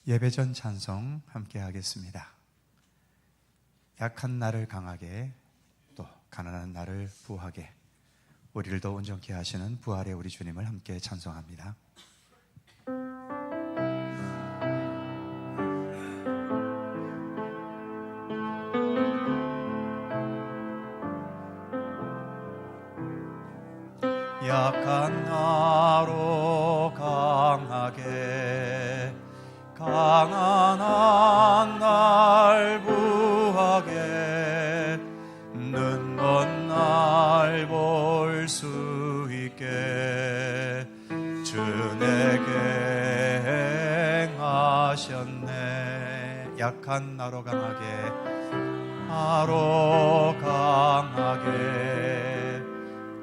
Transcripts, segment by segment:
예배전 찬송 함께 하겠습니다. 약한 나를 강하게, 또 가난한 나를 부하게, 우리를 더 온전케 하시는 부활의 우리 주님을 함께 찬송합니다. 약한 나로 강하게, 강한 날 부하게, 눈먼 날 볼 수 있게 주 내게 행하셨네. 약한 나로 강하게, 나로 강하게,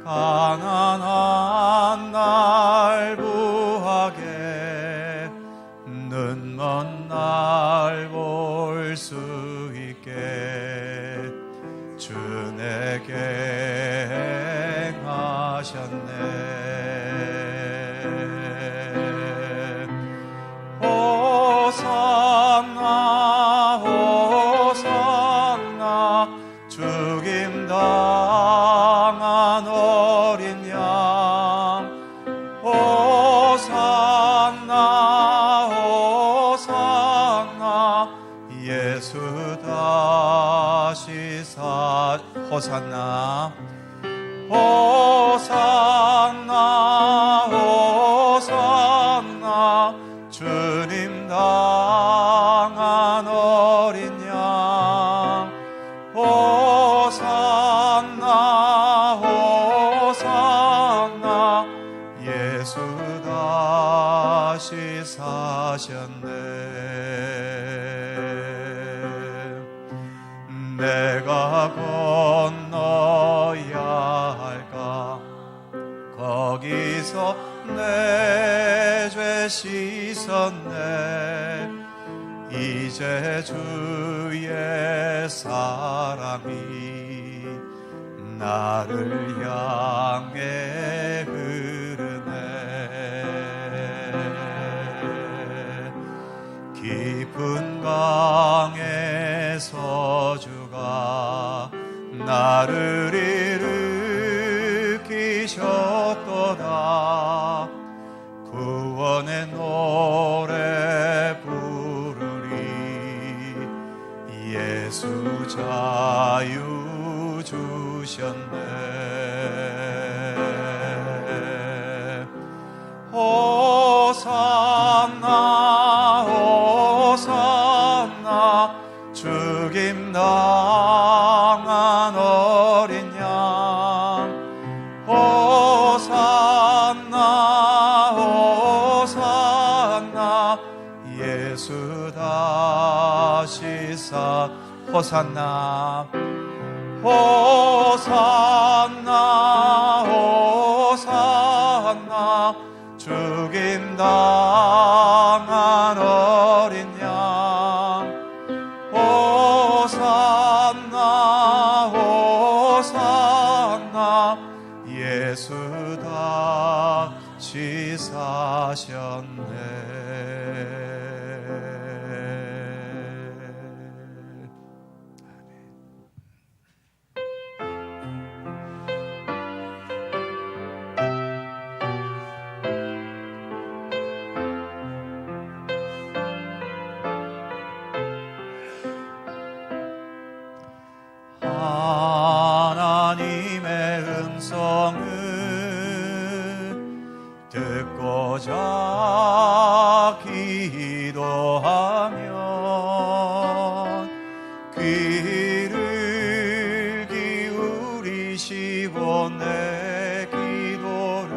가난한 날 부하게, 눈먼 날 볼 수 있게 주 내게 행하셨네. 호산나 호산나 죽임 당한 어린 양, 호산나 호산나 예수 다시 호산나 호산나 호산나 주님 당한 어린 양, 호산나 호산나 예수 다시 사셨네. 내가 건너야 할까, 거기서 내 죄 씻었네. 이제 주의 사랑이 나를 향해 흐르네. 깊은 강에서 주가 나를 일으키셨도다. 구원의 노래 부르리, 예수 자유 주셨네. 호산나 호산나 죽임 당한 어린 양, 호산나 호산나 예수 다시 호산나 호산나 호산나 죽임 당한 어린 양, 호산나 호산나 예수 다시 사셨네. 하나님의 음성을 듣고자 기도하면 귀를 기울이시고 내 기도를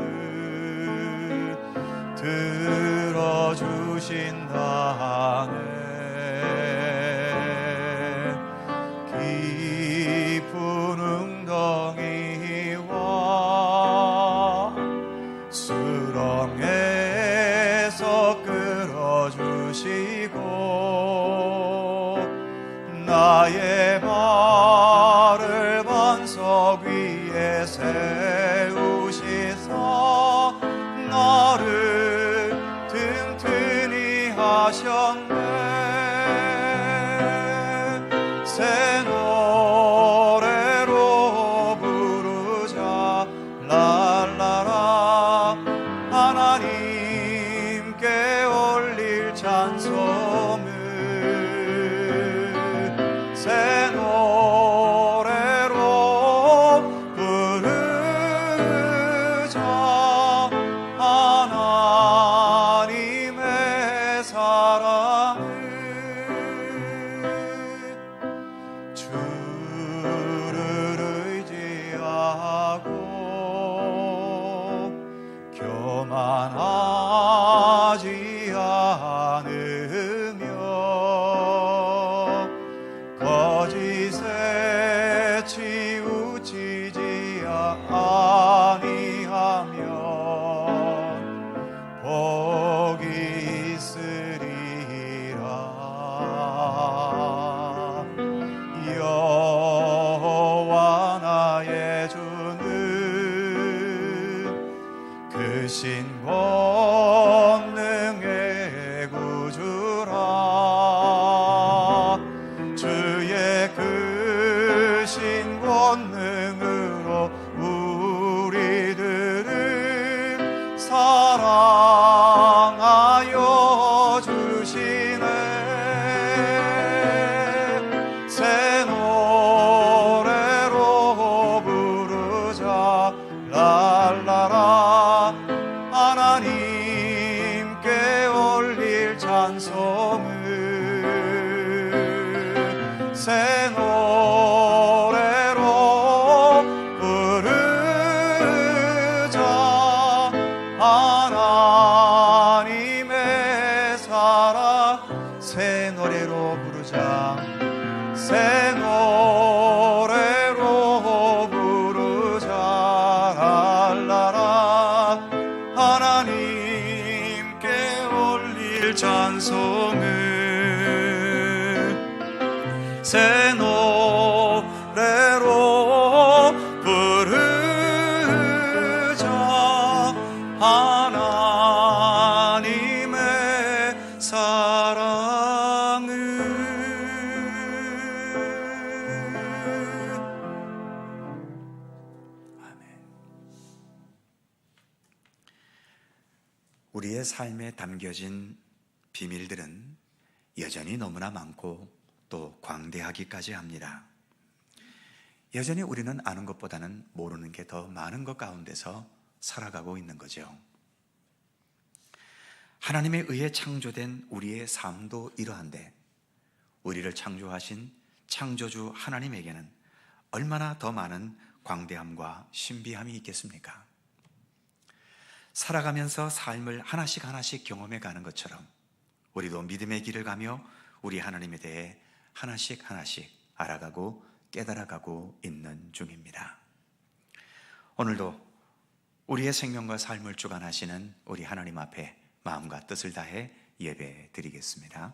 들어주신다네. 깊은 웅덩이와 수렁에서 끌어주시고 나의 발을 반석 위에 세우시사 나를 튼튼히 하셨네. 크신 권능의 구주라. 주의 크신 권능으로 우리들을 사랑하여 주시네. 새 노래로 부르자 랄라라. 하나님께 올릴 찬송을 새 노래로 부르자. 하나님의 사랑 새 노래로 부르자. 새 노래로 부르자 랄라라. 하나님께 올릴 찬송을 새 노래로 부르자. 하나님의 사랑을. 아멘. 우리의 삶에 담겨진 비밀들은 여전히 너무나 많고 또 광대하기까지 합니다. 여전히 우리는 아는 것보다는 모르는 게 더 많은 것 가운데서 살아가고 있는 거죠. 하나님에 의해 창조된 우리의 삶도 이러한데 우리를 창조하신 창조주 하나님에게는 얼마나 더 많은 광대함과 신비함이 있겠습니까? 살아가면서 삶을 하나씩 하나씩 경험해 가는 것처럼 우리도 믿음의 길을 가며 우리 하나님에 대해 하나씩 하나씩 알아가고 깨달아가고 있는 중입니다. 오늘도 우리의 생명과 삶을 주관하시는 우리 하나님 앞에 마음과 뜻을 다해 예배 드리겠습니다.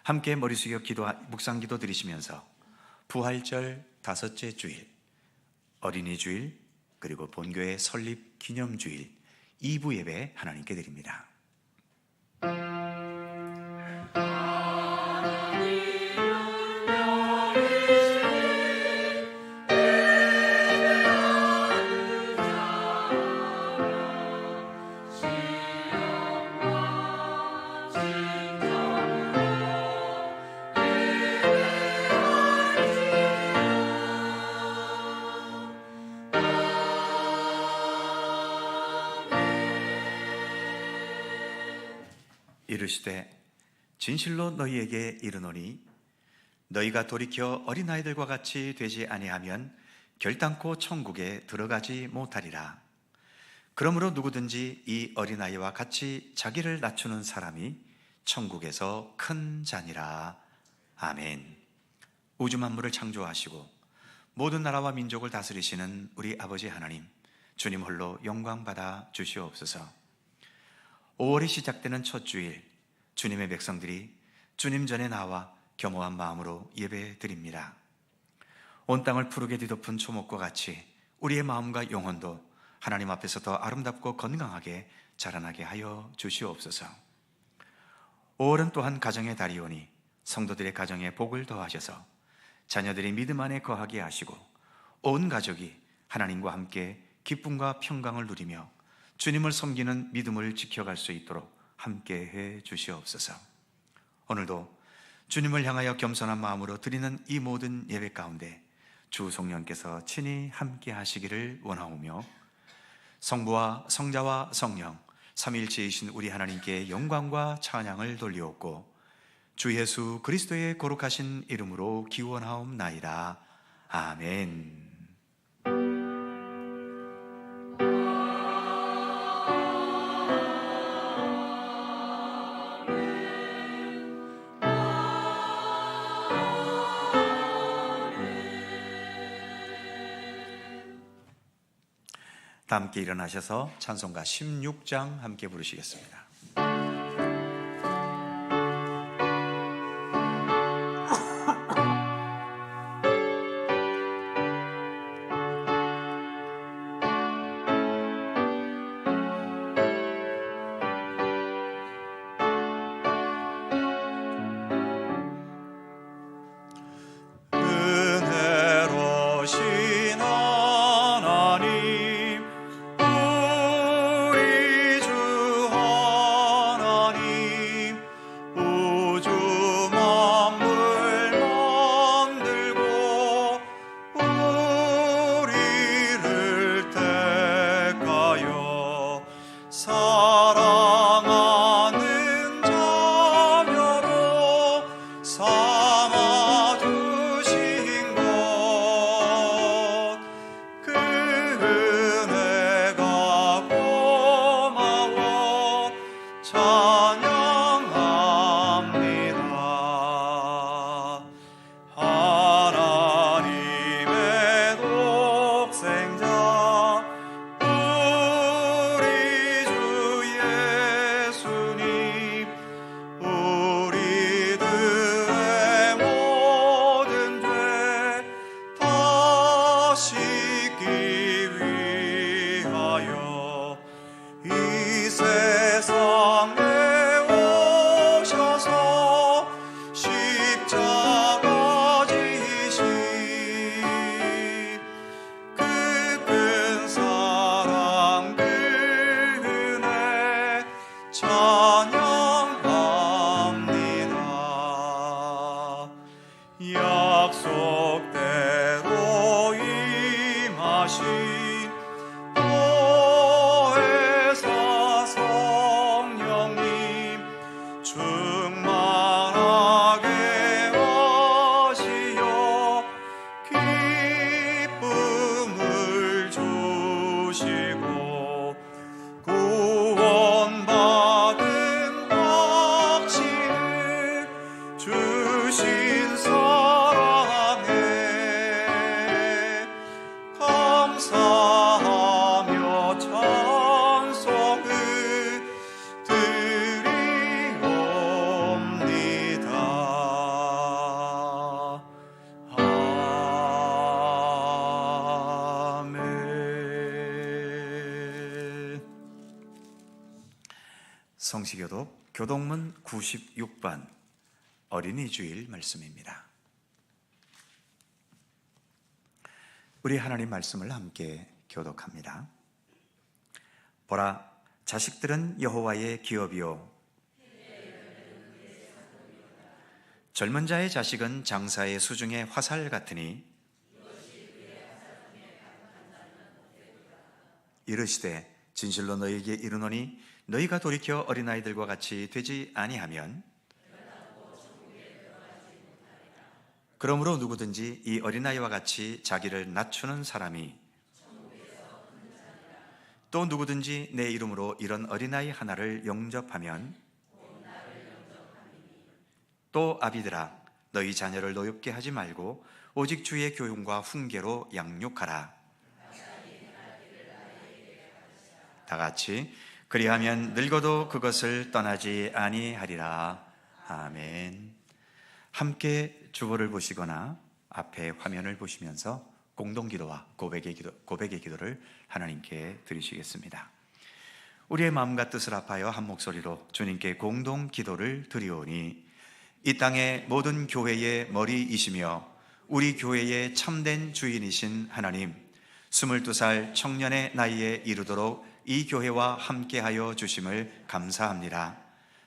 함께 머리 숙여 묵상 기도 드리시면서 부활절 5째 주일, 어린이 주일, 그리고 본교회 설립 기념주일 2부 예배 하나님께 드립니다. 이르시되 진실로 너희에게 이르노니 너희가 돌이켜 어린아이들과 같이 되지 아니하면 결단코 천국에 들어가지 못하리라. 그러므로 누구든지 이 어린아이와 같이 자기를 낮추는 사람이 천국에서 큰 자니라. 아멘. 우주 만물을 창조하시고 모든 나라와 민족을 다스리시는 우리 아버지 하나님, 주님 홀로 영광 받아 주시옵소서. 5월이 시작되는 첫 주일, 주님의 백성들이 주님 전에 나와 겸허한 마음으로 예배 드립니다. 온 땅을 푸르게 뒤덮은 초목과 같이 우리의 마음과 영혼도 하나님 앞에서 더 아름답고 건강하게 자라나게 하여 주시옵소서. 5월은 또한 가정의 달이오니 성도들의 가정에 복을 더하셔서 자녀들이 믿음 안에 거하게 하시고 온 가족이 하나님과 함께 기쁨과 평강을 누리며 주님을 섬기는 믿음을 지켜갈 수 있도록 함께해 주시옵소서. 오늘도 주님을 향하여 겸손한 마음으로 드리는 이 모든 예배 가운데 주 성령께서 친히 함께 하시기를 원하오며 성부와 성자와 성령 삼위일체이신 우리 하나님께 영광과 찬양을 돌리옵고 주 예수 그리스도의 거룩하신 이름으로 기원하옵나이다. 아멘. 다 함께 일어나셔서 찬송가 16장 함께 부르시겠습니다. 주신 사랑에 감사하며 찬송을 드리옵니다. 아멘. 성시교독 교동문 96번 어린이 주일 말씀입니다. 우리 하나님 말씀을 함께 교독합니다. 보라, 자식들은 여호와의 기업이요 젊은 자의 자식은 장사의 수중의 화살 같으니 이르시되 진실로 너희에게 이르노니 너희가 돌이켜 어린아이들과 같이 되지 아니하면 그러므로 누구든지 이 어린아이와 같이 자기를 낮추는 사람이 또 누구든지 내 이름으로 이런 어린아이 하나를 영접하면 또 아비들아 너희 자녀를 노엽게 하지 말고 오직 주의 교훈과 훈계로 양육하라. 다 같이 그리하면 늙어도 그것을 떠나지 아니하리라. 아멘. 함께 주보를 보시거나 앞에 화면을 보시면서 공동기도와 고백의 기도를 하나님께 드리시겠습니다. 우리의 마음과 뜻을 합하여 한 목소리로 주님께 공동기도를 드리오니 이 땅의 모든 교회의 머리이시며 우리 교회의 참된 주인이신 하나님, 22살 청년의 나이에 이르도록 이 교회와 함께하여 주심을 감사합니다.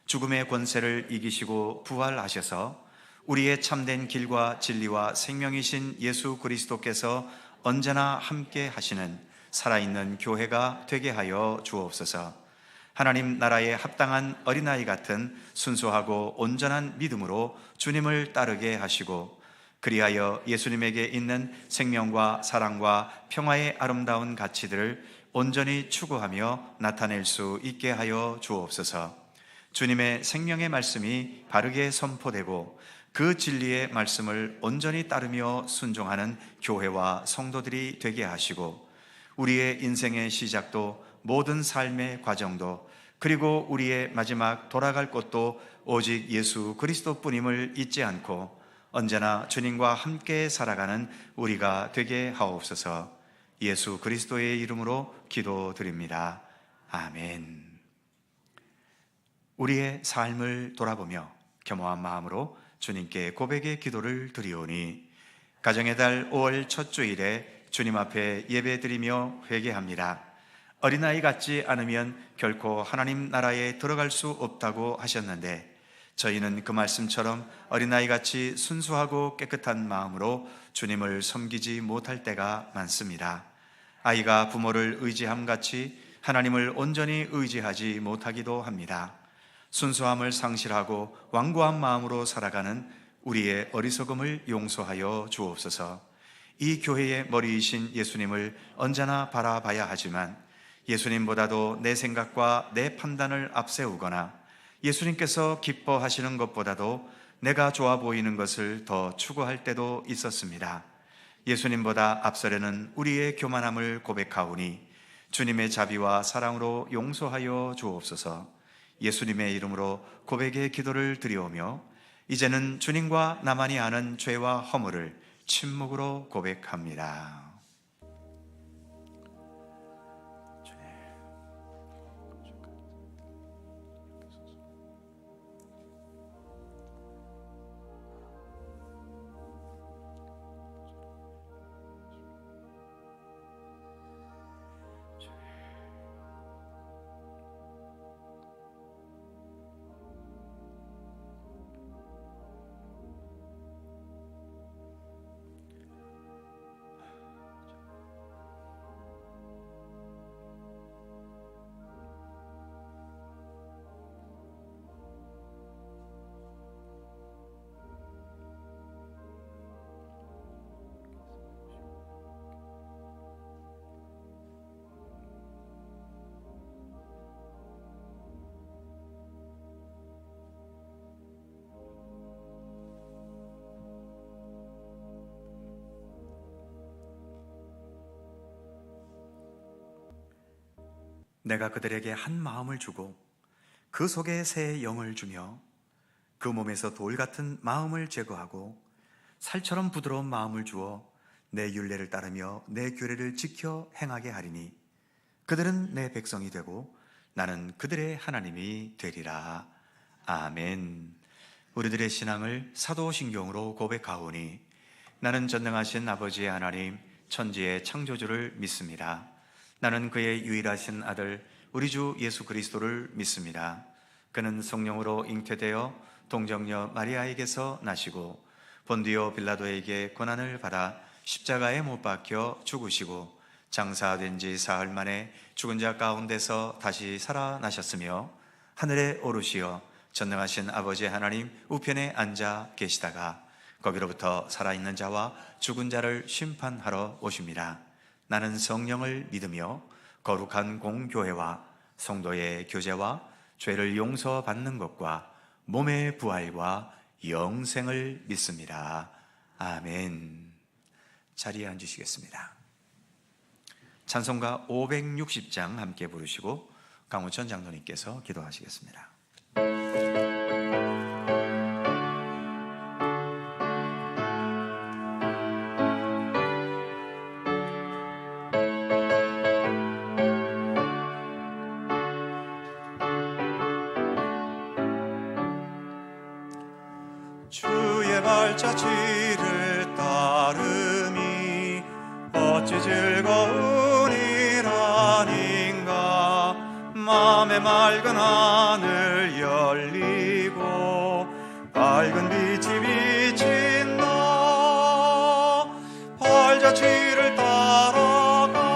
죽음의 권세를 이기시고 부활하셔서 우리의 참된 길과 진리와 생명이신 예수 그리스도께서 언제나 함께 하시는 살아있는 교회가 되게 하여 주옵소서. 하나님 나라에 합당한 어린아이 같은 순수하고 온전한 믿음으로 주님을 따르게 하시고 그리하여 예수님에게 있는 생명과 사랑과 평화의 아름다운 가치들을 온전히 추구하며 나타낼 수 있게 하여 주옵소서. 주님의 생명의 말씀이 바르게 선포되고 그 진리의 말씀을 온전히 따르며 순종하는 교회와 성도들이 되게 하시고 우리의 인생의 시작도 모든 삶의 과정도 그리고 우리의 마지막 돌아갈 곳도 오직 예수 그리스도뿐임을 잊지 않고 언제나 주님과 함께 살아가는 우리가 되게 하옵소서. 예수 그리스도의 이름으로 기도드립니다. 아멘. 우리의 삶을 돌아보며 겸허한 마음으로 주님께 고백의 기도를 드리오니 가정의 달 5월 첫 주일에 주님 앞에 예배드리며 회개합니다. 어린아이 같지 않으면 결코 하나님 나라에 들어갈 수 없다고 하셨는데 저희는 그 말씀처럼 어린아이같이 순수하고 깨끗한 마음으로 주님을 섬기지 못할 때가 많습니다. 아이가 부모를 의지함같이 하나님을 온전히 의지하지 못하기도 합니다. 순수함을 상실하고 완고한 마음으로 살아가는 우리의 어리석음을 용서하여 주옵소서. 이 교회의 머리이신 예수님을 언제나 바라봐야 하지만 예수님보다도 내 생각과 내 판단을 앞세우거나 예수님께서 기뻐하시는 것보다도 내가 좋아 보이는 것을 더 추구할 때도 있었습니다. 예수님보다 앞서려는 우리의 교만함을 고백하오니 주님의 자비와 사랑으로 용서하여 주옵소서. 예수님의 이름으로 고백의 기도를 드리오며 이제는 주님과 나만이 아는 죄와 허물을 침묵으로 고백합니다. 내가 그들에게 한 마음을 주고 그 속에 새 영을 주며 그 몸에서 돌 같은 마음을 제거하고 살처럼 부드러운 마음을 주어 내 율례를 따르며 내 규례를 지켜 행하게 하리니 그들은 내 백성이 되고 나는 그들의 하나님이 되리라. 아멘. 우리들의 신앙을 사도신경으로 고백하오니 나는 전능하신 아버지의 하나님 천지의 창조주를 믿습니다. 나는 그의 유일하신 아들 우리 주 예수 그리스도를 믿습니다. 그는 성령으로 잉태되어 동정녀 마리아에게서 나시고 본디오 빌라도에게 고난을 받아 십자가에 못 박혀 죽으시고 장사된 지 사흘 만에 죽은 자 가운데서 다시 살아나셨으며 하늘에 오르시어 전능하신 아버지 하나님 우편에 앉아 계시다가 거기로부터 살아있는 자와 죽은 자를 심판하러 오십니다. 나는 성령을 믿으며 거룩한 공교회와 성도의 교제와 죄를 용서받는 것과 몸의 부활과 영생을 믿습니다. 아멘. 자리에 앉으시겠습니다. 찬송가 560장 함께 부르시고 강우천 장로님께서 기도하시겠습니다. 주의 발자취를 따름이 어찌 즐거운 일 아닌가. 맘에 맑은 하늘 열리고 밝은 빛이 비친다. 발자취를 따라가자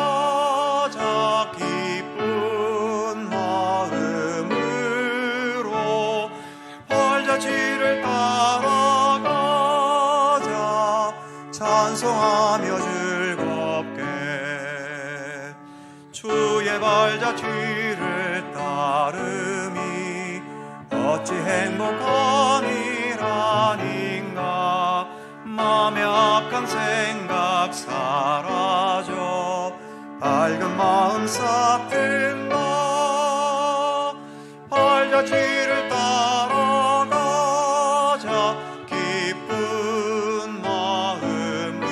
기쁜 마음으로. 발자취를 따라가자 찬송하며 즐겁게. 주의 발자취를 따름이 어찌 행복한 일 아닌가. 맘의 악한 생각 사라져 밝은 마음 싹 든다. 발자취를 따라가자 기쁜 마음으로.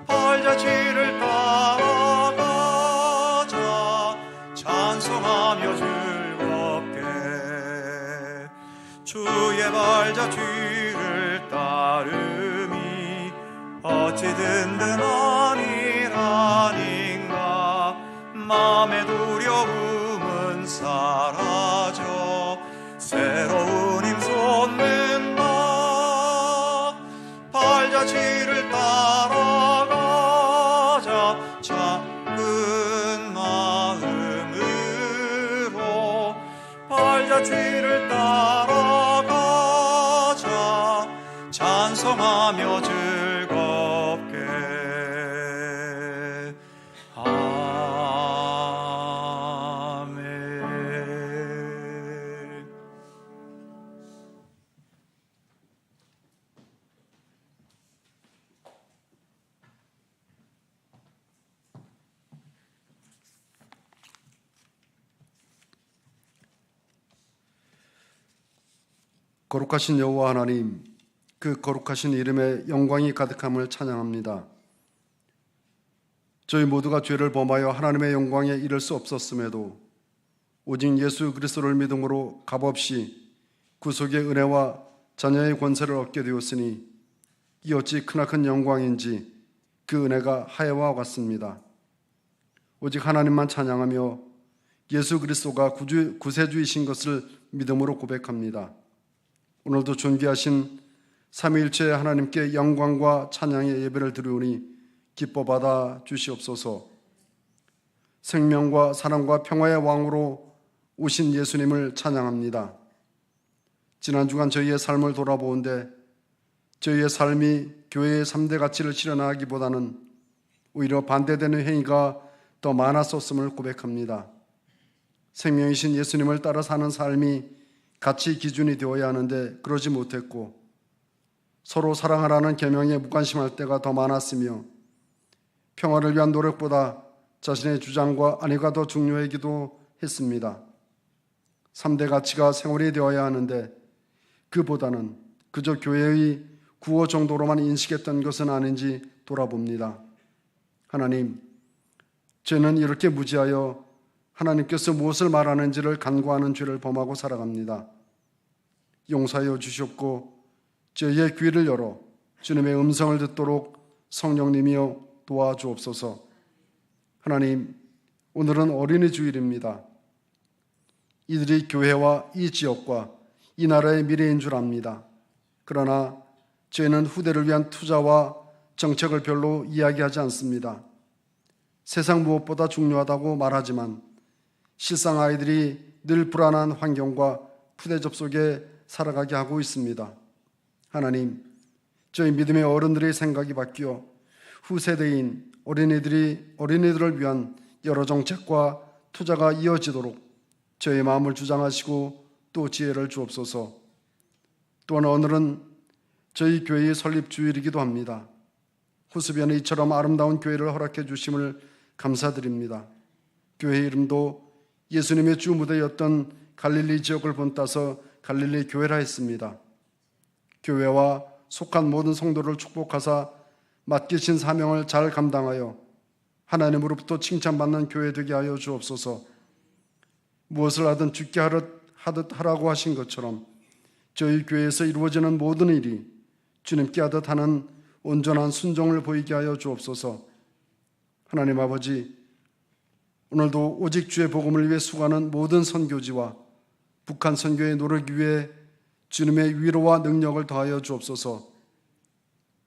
발자취를 따라가자 찬송하며 즐겁게. 주의 발자취를 따름이 어찌 든든한 일 아닌가. 맘의 두려움은 사라져 새로운 힘 솟는다. 발자취를 따라가자 작은 마음으로. 발자취를 따라가자 찬송하며 즐겁게. 아멘. 거룩하신 여호와 하나님, 그 거룩하신 이름에 영광이 가득함을 찬양합니다. 저희 모두가 죄를 범하여 하나님의 영광에 이를 수 없었음에도 오직 예수 그리스도를 믿음으로 값없이 구속의 은혜와 자녀의 권세를 얻게 되었으니 이 어찌 크나큰 영광인지 그 은혜가 하야와 같습니다. 오직 하나님만 찬양하며 예수 그리스도가 구세주이신 것을 믿음으로 고백합니다. 오늘도 존귀하신 삼위일체 하나님께 영광과 찬양의 예배를 드리오니 기뻐 받아 주시옵소서. 생명과 사랑과 평화의 왕으로 오신 예수님을 찬양합니다. 지난 주간 저희의 삶을 돌아보는데 저희의 삶이 교회의 3대 가치를 실현하기보다는 오히려 반대되는 행위가 더 많았었음을 고백합니다. 생명이신 예수님을 따라 사는 삶이 가치 기준이 되어야 하는데 그러지 못했고, 서로 사랑하라는 계명에 무관심할 때가 더 많았으며, 평화를 위한 노력보다 자신의 주장과 아내가 더 중요하기도 했습니다. 3대 가치가 생활이 되어야 하는데 그보다는 그저 교회의 구호 정도로만 인식했던 것은 아닌지 돌아봅니다. 하나님, 저는 이렇게 무지하여 하나님께서 무엇을 말하는지를 간구하는 죄를 범하고 살아갑니다. 용서하여 주시옵고 저희의 귀를 열어 주님의 음성을 듣도록 성령님이여 도와주옵소서. 하나님, 오늘은 어린이 주일입니다. 이들이 교회와 이 지역과 이 나라의 미래인 줄 압니다. 그러나 저희는 후대를 위한 투자와 정책을 별로 이야기하지 않습니다. 세상 무엇보다 중요하다고 말하지만 실상 아이들이 늘 불안한 환경과 푸대접 속에 살아가게 하고 있습니다. 하나님, 저희 믿음의 어른들의 생각이 바뀌어 후세대인 어린이들을 위한 여러 정책과 투자가 이어지도록 저희 마음을 주장하시고 또 지혜를 주옵소서. 또한 오늘은 저희 교회의 설립 주일이기도 합니다. 호수변의 이처럼 아름다운 교회를 허락해 주심을 감사드립니다. 교회 이름도 예수님의 주 무대였던 갈릴리 지역을 본따서 갈릴리 교회라 했습니다. 교회와 속한 모든 성도를 축복하사 맡기신 사명을 잘 감당하여 하나님으로부터 칭찬받는 교회 되게 하여 주옵소서. 무엇을 하든 주께 하듯 하라고 하신 것처럼 저희 교회에서 이루어지는 모든 일이 주님께 하듯 하는 온전한 순종을 보이게 하여 주옵소서. 하나님 아버지, 오늘도 오직 주의 복음을 위해 수고하는 모든 선교지와 북한 선교에 노력 위해 주님의 위로와 능력을 더하여 주옵소서.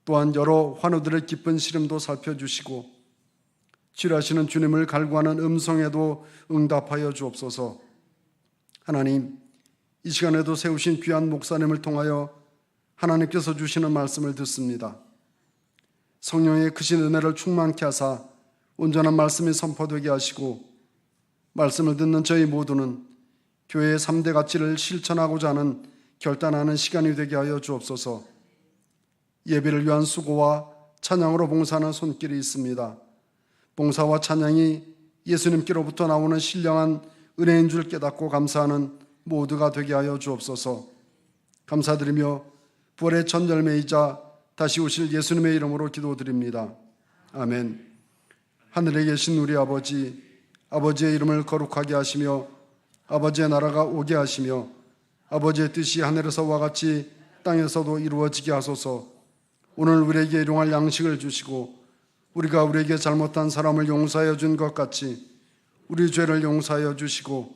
또한 여러 환우들의 기쁜 시름도 살펴주시고 치료하시는 주님을 갈구하는 음성에도 응답하여 주옵소서. 하나님, 이 시간에도 세우신 귀한 목사님을 통하여 하나님께서 주시는 말씀을 듣습니다. 성령의 크신 은혜를 충만케 하사 온전한 말씀이 선포되게 하시고 말씀을 듣는 저희 모두는 교회의 3대 가치를 실천하고자 하는 결단하는 시간이 되게 하여 주옵소서. 예배를 위한 수고와 찬양으로 봉사하는 손길이 있습니다. 봉사와 찬양이 예수님께로부터 나오는 신령한 은혜인 줄 깨닫고 감사하는 모두가 되게 하여 주옵소서. 감사드리며 부활의 첫 열매이자 다시 오실 예수님의 이름으로 기도드립니다. 아멘. 하늘에 계신 우리 아버지, 아버지의 이름을 거룩하게 하시며 아버지의 나라가 오게 하시며 아버지의 뜻이 하늘에서와 같이 땅에서도 이루어지게 하소서. 오늘 우리에게 일용할 양식을 주시고 우리가 우리에게 잘못한 사람을 용서하여 준 것 같이 우리 죄를 용서하여 주시고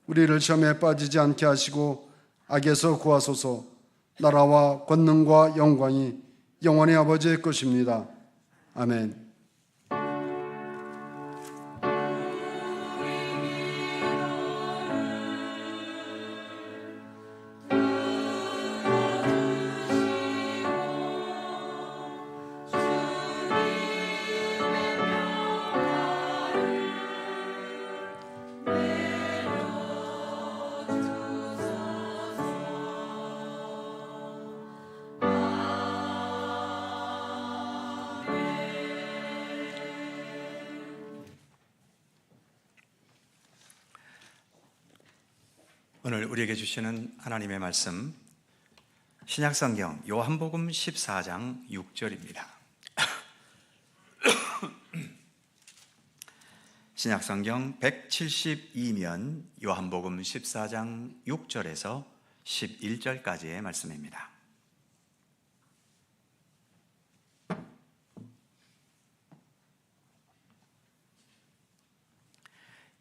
우리를 시험에 빠지지 않게 하시고 악에서 구하소서. 나라와 권능과 영광이 영원히 아버지의 것입니다. 아멘. 오늘 우리에게 주시는 하나님의 말씀, 신약성경 요한복음 14장 6절입니다. 신약성경 172면 요한복음 14장 6절에서 11절까지의 말씀입니다.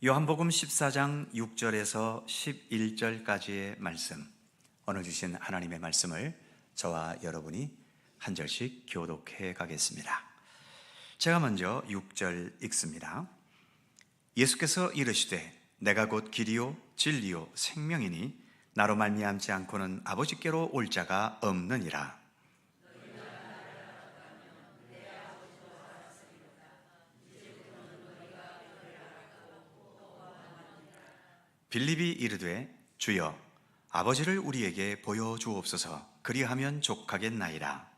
요한복음 14장 6절에서 11절까지의 말씀, 오늘 주신 하나님의 말씀을 저와 여러분이 한 절씩 교독해 가겠습니다. 제가 먼저 6절 읽습니다. 예수께서 이르시되 내가 곧 길이요 진리요 생명이니 나로 말미암지 않고는 아버지께로 올 자가 없느니라. 빌립이 이르되 주여 아버지를 우리에게 보여주옵소서. 그리하면 족하겠나이다.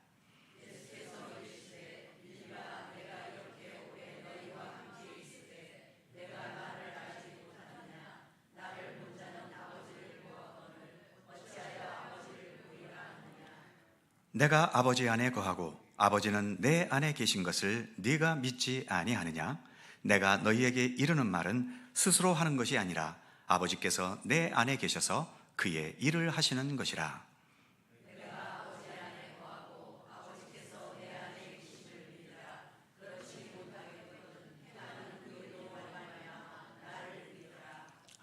내가 아버지 안에 거하고 아버지는 내 안에 계신 것을 네가 믿지 아니하느냐? 내가 너희에게 이르는 말은 스스로 하는 것이 아니라 아버지께서 내 안에 계셔서 그의 일을 하시는 것이라.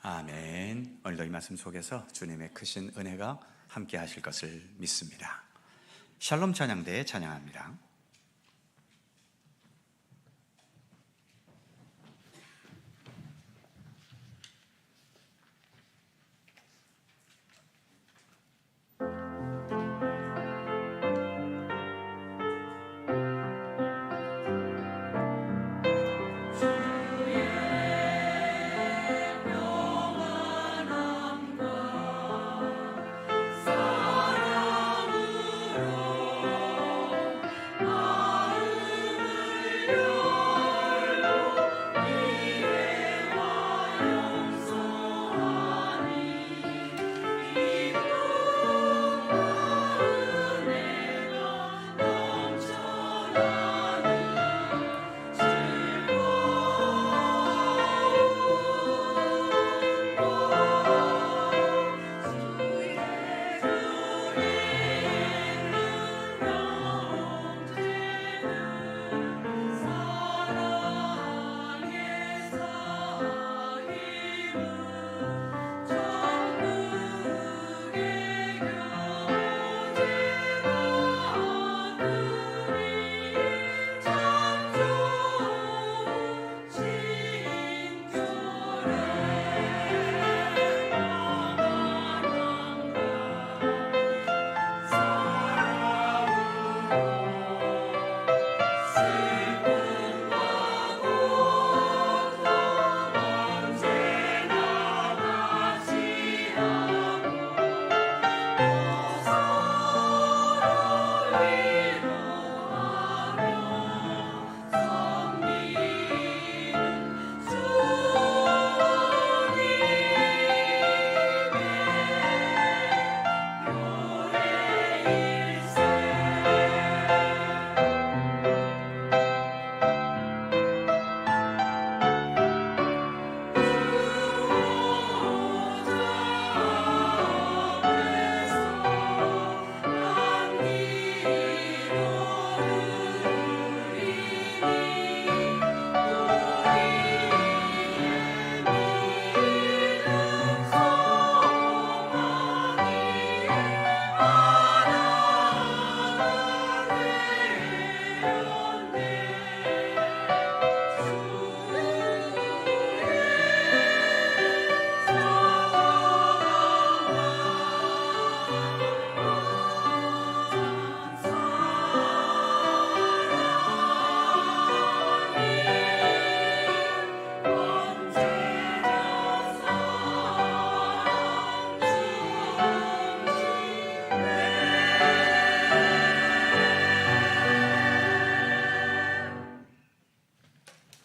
아멘. 오늘도 이 말씀 속에서 주님의 크신 은혜가 함께 하실 것을 믿습니다. 샬롬 찬양대에 찬양합니다.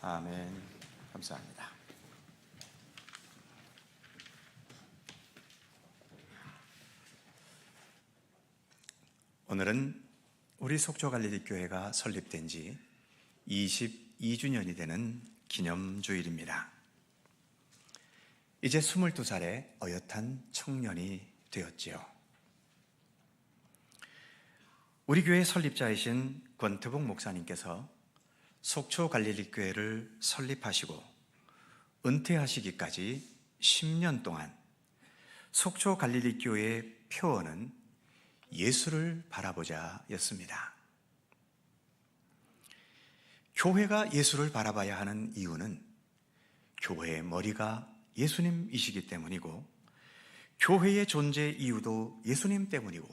아멘. 감사합니다. 오늘은 우리 속초갈릴리교회가 설립된 지 22주년이 되는 기념주일입니다. 이제 22살의 어엿한 청년이 되었지요. 우리 교회 설립자이신 권태복 목사님께서 속초갈릴리교회를 설립하시고 은퇴하시기까지 10년 동안 속초갈릴리교회의 표어는 예수를 바라보자 였습니다. 교회가 예수를 바라봐야 하는 이유는 교회의 머리가 예수님이시기 때문이고, 교회의 존재 이유도 예수님 때문이고,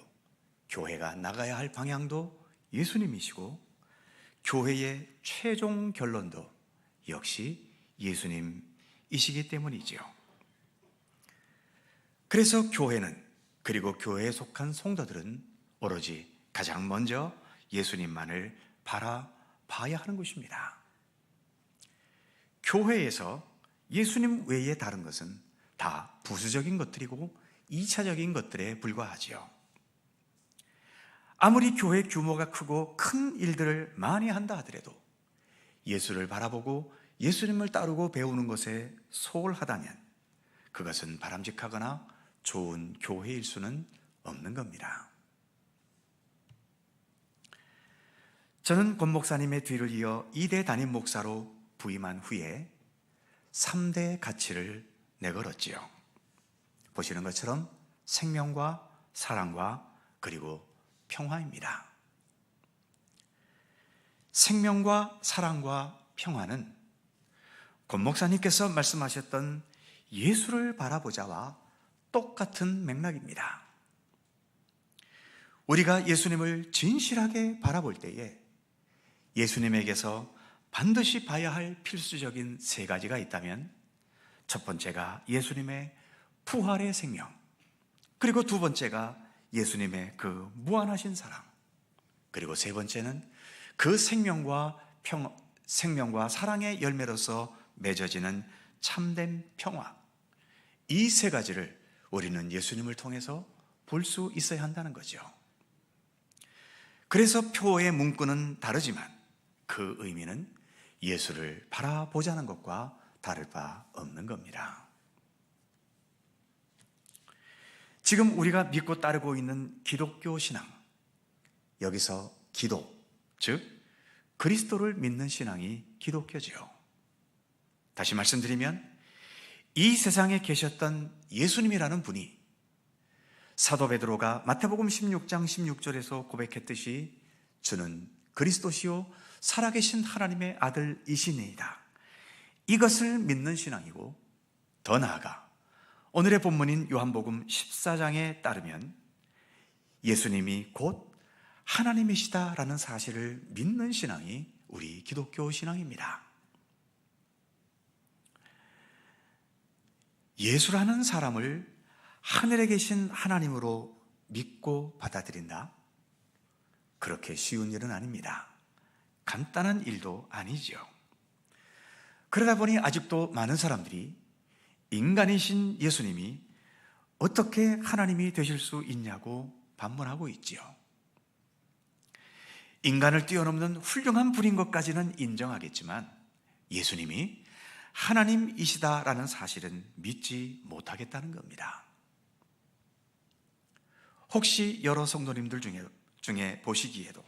교회가 나가야 할 방향도 예수님이시고, 교회의 최종 결론도 역시 예수님이시기 때문이지요. 그래서 교회는, 그리고 교회에 속한 성도들은 오로지 가장 먼저 예수님만을 바라봐야 하는 것입니다. 교회에서 예수님 외에 다른 것은 다 부수적인 것들이고 2차적인 것들에 불과하지요. 아무리 교회 규모가 크고 큰 일들을 많이 한다 하더라도 예수를 바라보고 예수님을 따르고 배우는 것에 소홀하다면 그것은 바람직하거나 좋은 교회일 수는 없는 겁니다. 저는 권 목사님의 뒤를 이어 2대 담임 목사로 부임한 후에 3대 가치를 내걸었지요. 보시는 것처럼 생명과 사랑과 그리고 평화입니다. 생명과 사랑과 평화는 권 목사님께서 말씀하셨던 예수를 바라보자와 똑같은 맥락입니다. 우리가 예수님을 진실하게 바라볼 때에 예수님에게서 반드시 봐야 할 필수적인 3가지가 있다면 첫 번째가 예수님의 부활의 생명, 그리고 2번째가 예수님의 그 무한하신 사랑, 그리고 3번째는 그 생명과 사랑의 열매로서 맺어지는 참된 평화. 이 3가지를 우리는 예수님을 통해서 볼 수 있어야 한다는 거죠. 그래서 표의 문구는 다르지만 그 의미는 예수를 바라보자는 것과 다를 바 없는 겁니다. 지금 우리가 믿고 따르고 있는 기독교 신앙, 여기서 기도, 즉 그리스도를 믿는 신앙이 기독교지요. 다시 말씀드리면 이 세상에 계셨던 예수님이라는 분이 사도 베드로가 마태복음 16장 16절에서 고백했듯이 주는 그리스도시요 살아계신 하나님의 아들이시니이다. 이것을 믿는 신앙이고, 더 나아가 오늘의 본문인 요한복음 14장에 따르면 예수님이 곧 하나님이시다라는 사실을 믿는 신앙이 우리 기독교 신앙입니다. 예수라는 사람을 하늘에 계신 하나님으로 믿고 받아들인다? 그렇게 쉬운 일은 아닙니다. 간단한 일도 아니죠. 그러다 보니 아직도 많은 사람들이 인간이신 예수님이 어떻게 하나님이 되실 수 있냐고 반문하고 있지요. 인간을 뛰어넘는 훌륭한 분인 것까지는 인정하겠지만 예수님이 하나님이시다라는 사실은 믿지 못하겠다는 겁니다. 혹시 여러 성도님들 중에 보시기에도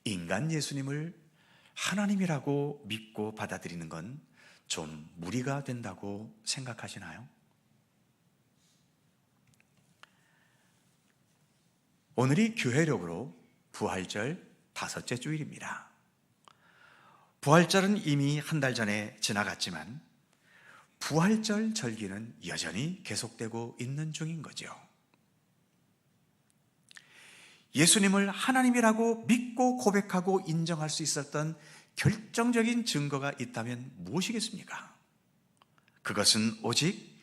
인간 예수님을 하나님이라고 믿고 받아들이는 건 좀 무리가 된다고 생각하시나요? 오늘이 교회력으로 부활절 5째 주일입니다. 부활절은 이미 한 달 전에 지나갔지만 부활절 절기는 여전히 계속되고 있는 중인 거죠. 예수님을 하나님이라고 믿고 고백하고 인정할 수 있었던 결정적인 증거가 있다면 무엇이겠습니까? 그것은 오직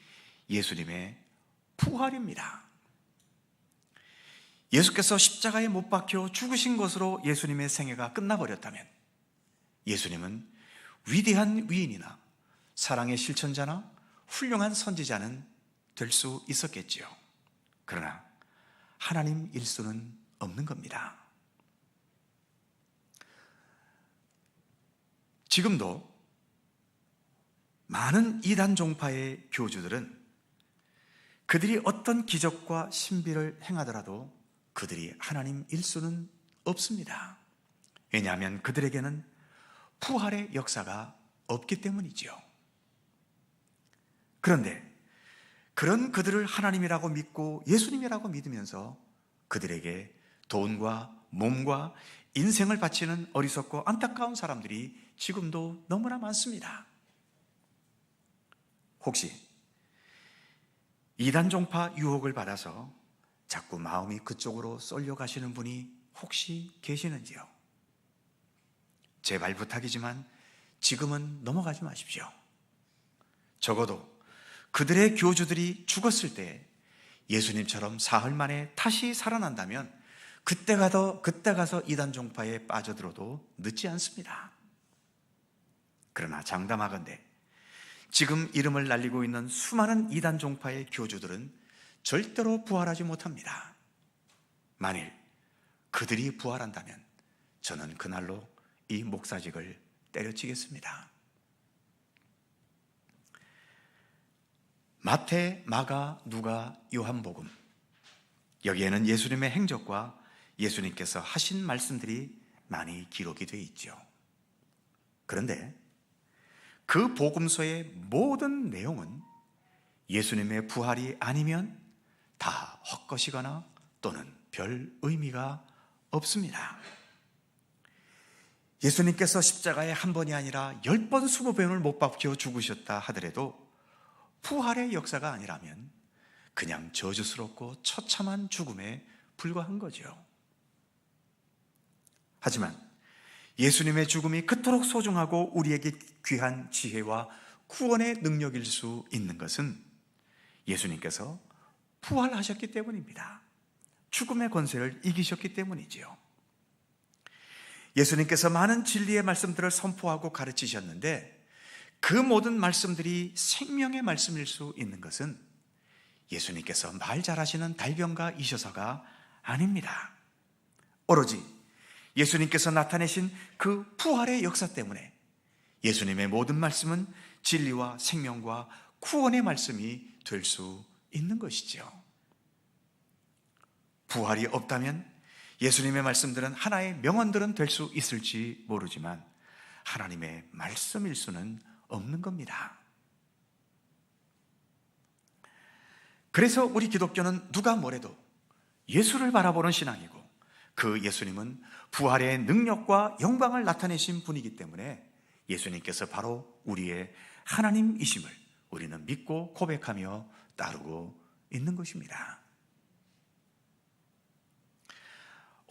예수님의 부활입니다. 예수께서 십자가에 못 박혀 죽으신 것으로 예수님의 생애가 끝나버렸다면 예수님은 위대한 위인이나 사랑의 실천자나 훌륭한 선지자는 될 수 있었겠지요. 그러나 하나님일 수는 없는 겁니다. 지금도 많은 이단 종파의 교주들은 그들이 어떤 기적과 신비를 행하더라도 그들이 하나님일 수는 없습니다. 왜냐하면 그들에게는 부활의 역사가 없기 때문이지요. 그런데 그런 그들을 하나님이라고 믿고 예수님이라고 믿으면서 그들에게 돈과 몸과 인생을 바치는 어리석고 안타까운 사람들이 지금도 너무나 많습니다. 혹시 이단 종파 유혹을 받아서 자꾸 마음이 그쪽으로 쏠려 가시는 분이 혹시 계시는지요? 제발 부탁이지만 지금은 넘어가지 마십시오. 적어도 그들의 교주들이 죽었을 때 예수님처럼 사흘 만에 다시 살아난다면 그때 가서 이단 종파에 빠져들어도 늦지 않습니다. 그러나 장담하건대 지금 이름을 날리고 있는 수많은 이단 종파의 교주들은 절대로 부활하지 못합니다. 만일 그들이 부활한다면 저는 그날로 이 목사직을 때려치겠습니다. 마태, 마가, 누가, 요한복음, 여기에는 예수님의 행적과 예수님께서 하신 말씀들이 많이 기록이 되어 있죠. 그런데 그 복음서의 모든 내용은 예수님의 부활이 아니면 다 헛것이거나 또는 별 의미가 없습니다. 예수님께서 십자가에 한 번이 아니라 10번, 20번을 못 박혀 죽으셨다 하더라도 부활의 역사가 아니라면 그냥 저주스럽고 처참한 죽음에 불과한 거죠. 하지만 예수님의 죽음이 그토록 소중하고 우리에게 귀한 지혜와 구원의 능력일 수 있는 것은 예수님께서 부활하셨기 때문입니다. 죽음의 권세를 이기셨기 때문이지요. 예수님께서 많은 진리의 말씀들을 선포하고 가르치셨는데 그 모든 말씀들이 생명의 말씀일 수 있는 것은 예수님께서 말 잘하시는 달변가이셔서가 아닙니다. 오로지 예수님께서 나타내신 그 부활의 역사 때문에 예수님의 모든 말씀은 진리와 생명과 구원의 말씀이 될 수 있는 것이죠. 부활이 없다면 예수님의 말씀들은 하나의 명언들은 될 수 있을지 모르지만 하나님의 말씀일 수는 없는 겁니다. 그래서 우리 기독교는 누가 뭐래도 예수를 바라보는 신앙이고 그 예수님은 부활의 능력과 영광을 나타내신 분이기 때문에 예수님께서 바로 우리의 하나님이심을 우리는 믿고 고백하며 따르고 있는 것입니다.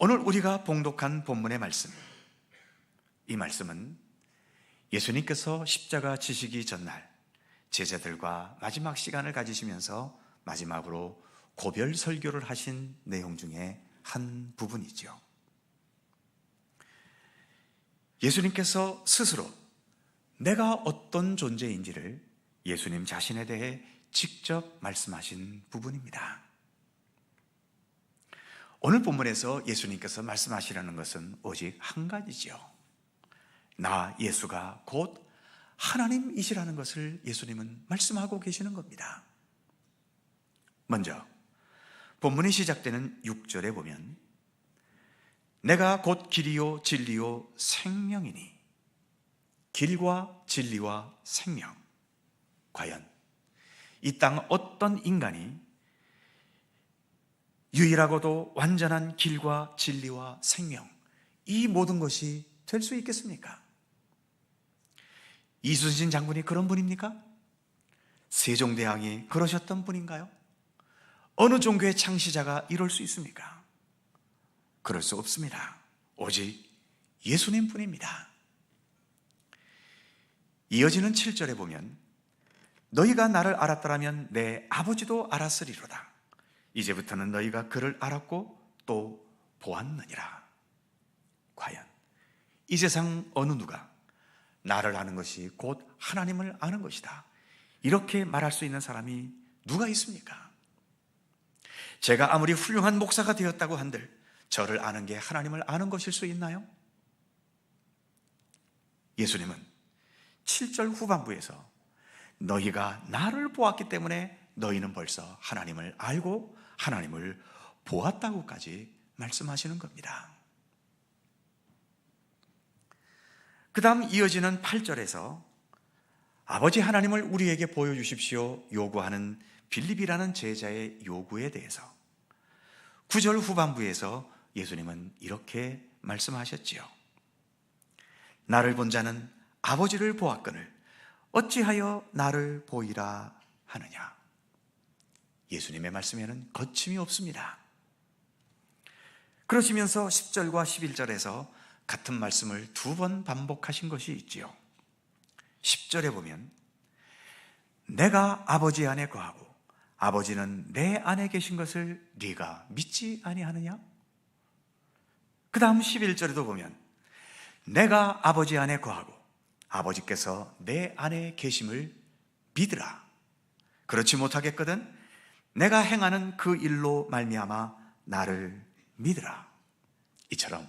오늘 우리가 봉독한 본문의 말씀, 이 말씀은 예수님께서 십자가 지시기 전날 제자들과 마지막 시간을 가지시면서 마지막으로 고별 설교를 하신 내용 중에 한 부분이죠. 예수님께서 스스로 내가 어떤 존재인지를 예수님 자신에 대해 직접 말씀하신 부분입니다. 오늘 본문에서 예수님께서 말씀하시려는 것은 오직 한 가지죠. 나 예수가 곧 하나님이시라는 것을 예수님은 말씀하고 계시는 겁니다. 먼저 본문이 시작되는 6절에 보면 내가 곧 길이요 진리요 생명이니, 길과 진리와 생명. 과연 이 땅 어떤 인간이 유일하고도 완전한 길과 진리와 생명, 이 모든 것이 될 수 있겠습니까? 이순신 장군이 그런 분입니까? 세종대왕이 그러셨던 분인가요? 어느 종교의 창시자가 이럴 수 있습니까? 그럴 수 없습니다. 오직 예수님 뿐입니다. 이어지는 7절에 보면 너희가 나를 알았더라면 내 아버지도 알았으리로다. 이제부터는 너희가 그를 알았고 또 보았느니라. 과연 이 세상 어느 누가 나를 아는 것이 곧 하나님을 아는 것이다, 이렇게 말할 수 있는 사람이 누가 있습니까? 제가 아무리 훌륭한 목사가 되었다고 한들 저를 아는 게 하나님을 아는 것일 수 있나요? 예수님은 7절 후반부에서 너희가 나를 보았기 때문에 너희는 벌써 하나님을 알고 하나님을 보았다고까지 말씀하시는 겁니다. 그 다음 이어지는 8절에서 아버지 하나님을 우리에게 보여주십시오 요구하는 빌립이라는 제자의 요구에 대해서 9절 후반부에서 예수님은 이렇게 말씀하셨지요. 나를 본 자는 아버지를 보았거늘 어찌하여 나를 보이라 하느냐. 예수님의 말씀에는 거침이 없습니다. 그러시면서 10절과 11절에서 같은 말씀을 2번 반복하신 것이 있지요. 10절에 보면 내가 아버지 안에 거하고 아버지는 내 안에 계신 것을 네가 믿지 아니하느냐? 그 다음 11절에도 보면 내가 아버지 안에 거하고 아버지께서 내 안에 계심을 믿으라. 그렇지 못하겠거든 내가 행하는 그 일로 말미암아 나를 믿으라. 이처럼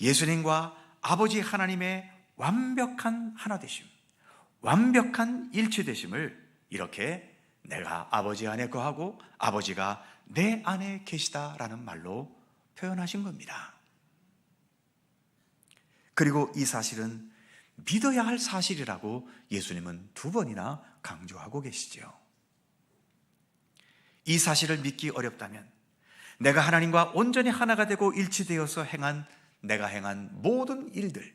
예수님과 아버지 하나님의 완벽한 하나 되심, 완벽한 일치되심을 이렇게 내가 아버지 안에 거하고 아버지가 내 안에 계시다라는 말로 표현하신 겁니다. 그리고 이 사실은 믿어야 할 사실이라고 예수님은 2번이나 강조하고 계시죠. 이 사실을 믿기 어렵다면 내가 하나님과 온전히 하나가 되고 일치되어서 내가 행한 모든 일들,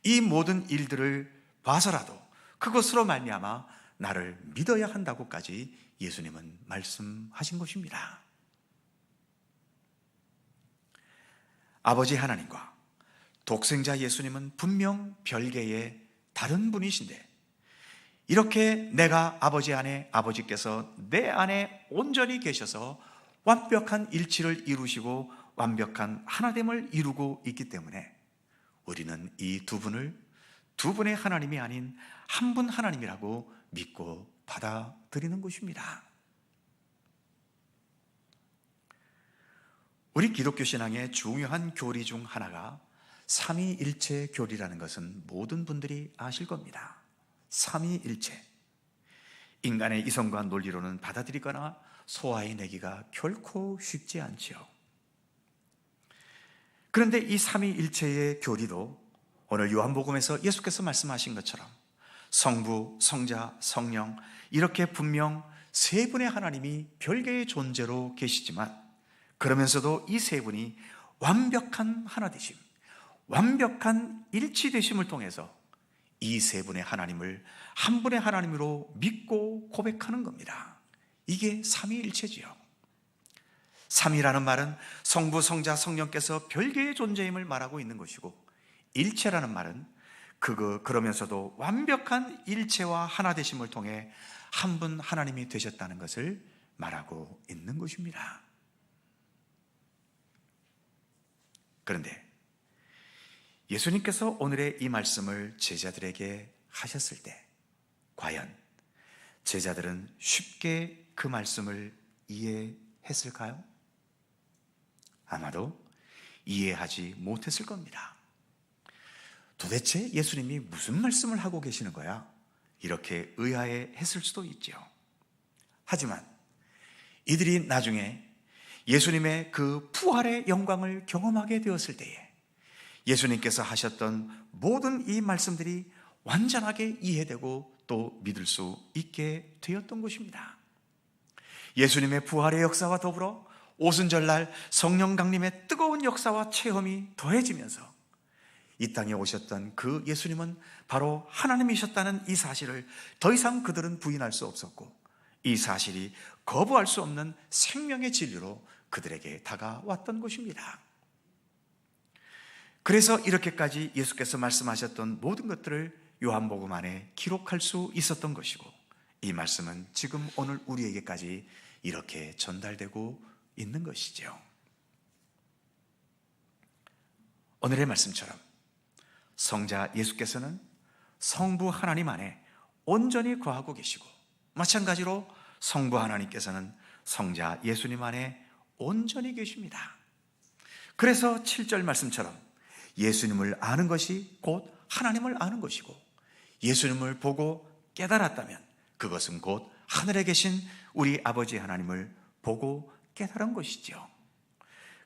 이 모든 일들을 봐서라도 그것으로 말미암아 나를 믿어야 한다고까지 예수님은 말씀하신 것입니다. 아버지 하나님과 독생자 예수님은 분명 별개의 다른 분이신데, 이렇게 내가 아버지 안에, 아버지께서 내 안에 온전히 계셔서 완벽한 일치를 이루시고 완벽한 하나됨을 이루고 있기 때문에 우리는 이 2분을 2분의 하나님이 아닌 한 분 하나님이라고 믿고 받아들이는 것입니다. 우리 기독교 신앙의 중요한 교리 중 하나가 삼위일체 교리라는 것은 모든 분들이 아실 겁니다. 삼위일체. 인간의 이성과 논리로는 받아들이거나 소화해내기가 결코 쉽지 않지요. 그런데 이 삼위일체의 교리도 오늘 요한복음에서 예수께서 말씀하신 것처럼 성부, 성자, 성령, 이렇게 분명 3분의 하나님이 별개의 존재로 계시지만, 그러면서도 이 3분이 완벽한 하나 되심, 완벽한 일치되심을 통해서 이 3분의 하나님을 한 분의 하나님으로 믿고 고백하는 겁니다. 이게 삼위일체지요. 삼위라는 말은 성부, 성자, 성령께서 별개의 존재임을 말하고 있는 것이고, 일체라는 말은 그러면서도 완벽한 일체와 하나 되심을 통해 한 분 하나님이 되셨다는 것을 말하고 있는 것입니다. 그런데 예수님께서 오늘의 이 말씀을 제자들에게 하셨을 때 과연 제자들은 쉽게 그 말씀을 이해했을까요? 아마도 이해하지 못했을 겁니다. 도대체 예수님이 무슨 말씀을 하고 계시는 거야? 이렇게 의아해 했을 수도 있죠. 하지만 이들이 나중에 예수님의 그 부활의 영광을 경험하게 되었을 때에 예수님께서 하셨던 모든 이 말씀들이 완전하게 이해되고 또 믿을 수 있게 되었던 것입니다. 예수님의 부활의 역사와 더불어 오순절날 성령 강림의 뜨거운 역사와 체험이 더해지면서 이 땅에 오셨던 그 예수님은 바로 하나님이셨다는 이 사실을 더 이상 그들은 부인할 수 없었고, 이 사실이 거부할 수 없는 생명의 진리로 그들에게 다가왔던 것입니다. 그래서 이렇게까지 예수께서 말씀하셨던 모든 것들을 요한복음 안에 기록할 수 있었던 것이고, 이 말씀은 지금 오늘 우리에게까지 이렇게 전달되고 있는 것이죠. 오늘의 말씀처럼 성자 예수께서는 성부 하나님 안에 온전히 거하고 계시고, 마찬가지로 성부 하나님께서는 성자 예수님 안에 온전히 계십니다. 그래서 7절 말씀처럼 예수님을 아는 것이 곧 하나님을 아는 것이고, 예수님을 보고 깨달았다면 그것은 곧 하늘에 계신 우리 아버지 하나님을 보고 깨달은 것이죠.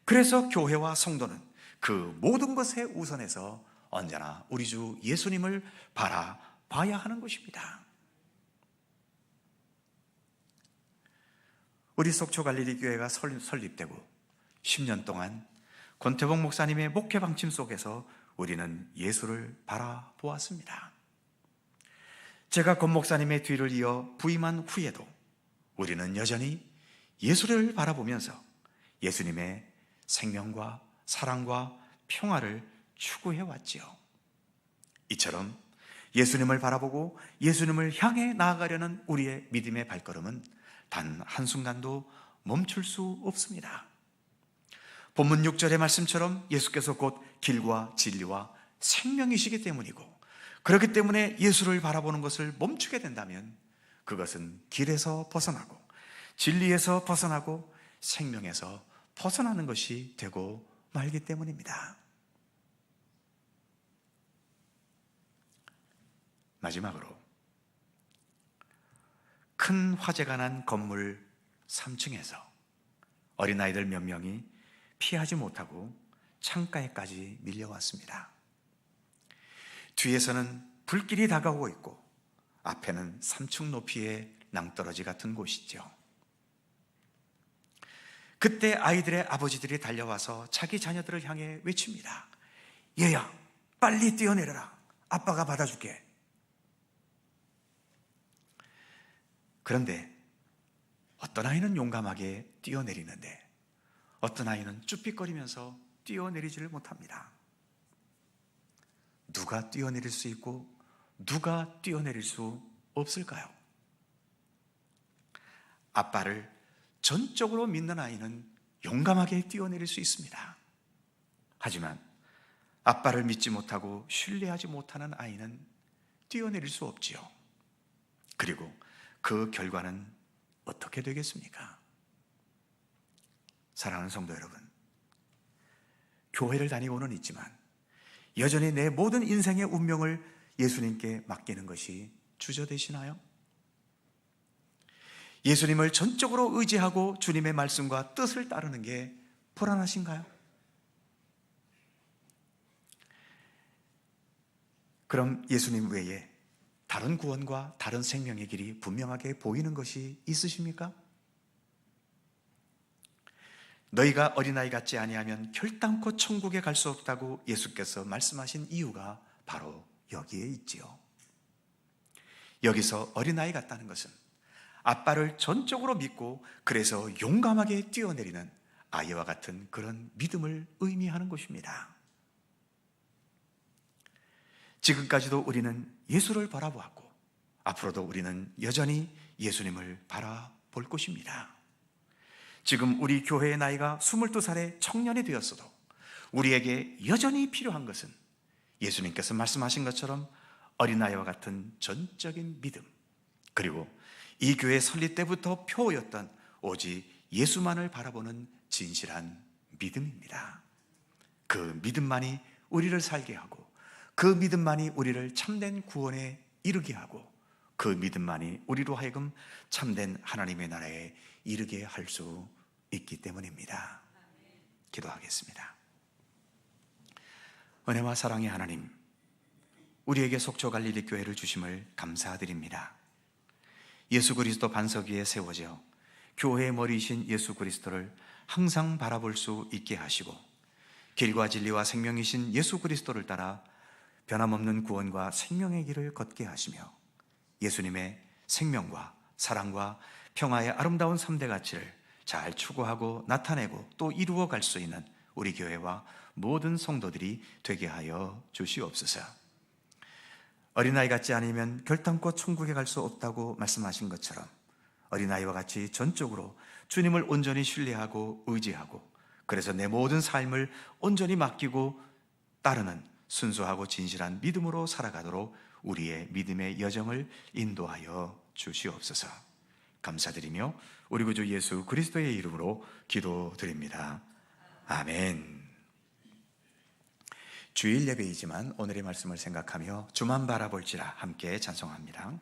그래서 교회와 성도는 그 모든 것에 우선해서 언제나 우리 주 예수님을 바라봐야 하는 것입니다. 우리 속초갈릴리 교회가 설립되고 10년 동안 권태봉 목사님의 목회 방침 속에서 우리는 예수를 바라보았습니다. 제가 권 목사님의 뒤를 이어 부임한 후에도 우리는 여전히 예수를 바라보면서 예수님의 생명과 사랑과 평화를 추구해왔지요. 이처럼 예수님을 바라보고 예수님을 향해 나아가려는 우리의 믿음의 발걸음은 단 한순간도 멈출 수 없습니다. 본문 6절의 말씀처럼 예수께서 곧 길과 진리와 생명이시기 때문이고, 그렇기 때문에 예수를 바라보는 것을 멈추게 된다면 그것은 길에서 벗어나고 진리에서 벗어나고 생명에서 벗어나는 것이 되고 말기 때문입니다. 마지막으로 큰 화재가 난 건물 3층에서 어린아이들 몇 명이 피하지 못하고 창가에까지 밀려왔습니다. 뒤에서는 불길이 다가오고 있고 앞에는 3층 높이의 낭떠러지 같은 곳이죠. 그때 아이들의 아버지들이 달려와서 자기 자녀들을 향해 외칩니다. 얘야, 빨리 뛰어내려라. 아빠가 받아줄게. 그런데 어떤 아이는 용감하게 뛰어내리는데 어떤 아이는 쭈삣거리면서 뛰어내리지를 못합니다. 누가 뛰어내릴 수 있고 누가 뛰어내릴 수 없을까요? 아빠를 전적으로 믿는 아이는 용감하게 뛰어내릴 수 있습니다. 하지만 아빠를 믿지 못하고 신뢰하지 못하는 아이는 뛰어내릴 수 없지요. 그리고 그 결과는 어떻게 되겠습니까? 사랑하는 성도 여러분, 교회를 다니고는 있지만 여전히 내 모든 인생의 운명을 예수님께 맡기는 것이 주저되시나요? 예수님을 전적으로 의지하고 주님의 말씀과 뜻을 따르는 게 불안하신가요? 그럼 예수님 외에 다른 구원과 다른 생명의 길이 분명하게 보이는 것이 있으십니까? 너희가 어린아이 같지 아니하면 결단코 천국에 갈 수 없다고 예수께서 말씀하신 이유가 바로 여기에 있지요. 여기서 어린아이 같다는 것은 아빠를 전적으로 믿고 그래서 용감하게 뛰어내리는 아이와 같은 그런 믿음을 의미하는 것입니다. 지금까지도 우리는 예수를 바라보았고 앞으로도 우리는 여전히 예수님을 바라볼 것입니다. 지금 우리 교회의 나이가 22살의 청년이 되었어도 우리에게 여전히 필요한 것은 예수님께서 말씀하신 것처럼 어린아이와 같은 전적인 믿음, 그리고 이 교회 설립 때부터 표였던 오직 예수만을 바라보는 진실한 믿음입니다. 그 믿음만이 우리를 살게 하고 그 믿음만이 우리를 참된 구원에 이르게 하고 그 믿음만이 우리로 하여금 참된 하나님의 나라에 이르게 할 수 있기 때문입니다. 기도하겠습니다. 은혜와 사랑의 하나님, 우리에게 속초 갈릴리 교회를 주심을 감사드립니다. 예수 그리스도 반석 위에 세워져 교회의 머리이신 예수 그리스도를 항상 바라볼 수 있게 하시고 길과 진리와 생명이신 예수 그리스도를 따라 변함없는 구원과 생명의 길을 걷게 하시며 예수님의 생명과 사랑과 평화의 아름다운 3대 가치를 잘 추구하고 나타내고 또 이루어 갈 수 있는 우리 교회와 모든 성도들이 되게 하여 주시옵소서. 어린아이 같지 않으면 결단코 천국에 갈 수 없다고 말씀하신 것처럼 어린아이와 같이 전적으로 주님을 온전히 신뢰하고 의지하고 그래서 내 모든 삶을 온전히 맡기고 따르는 순수하고 진실한 믿음으로 살아가도록 우리의 믿음의 여정을 인도하여 주시옵소서. 감사드리며 우리 구주 예수 그리스도의 이름으로 기도드립니다. 아멘. 주일 예배이지만 오늘의 말씀을 생각하며 주만 바라볼지라 함께 찬송합니다.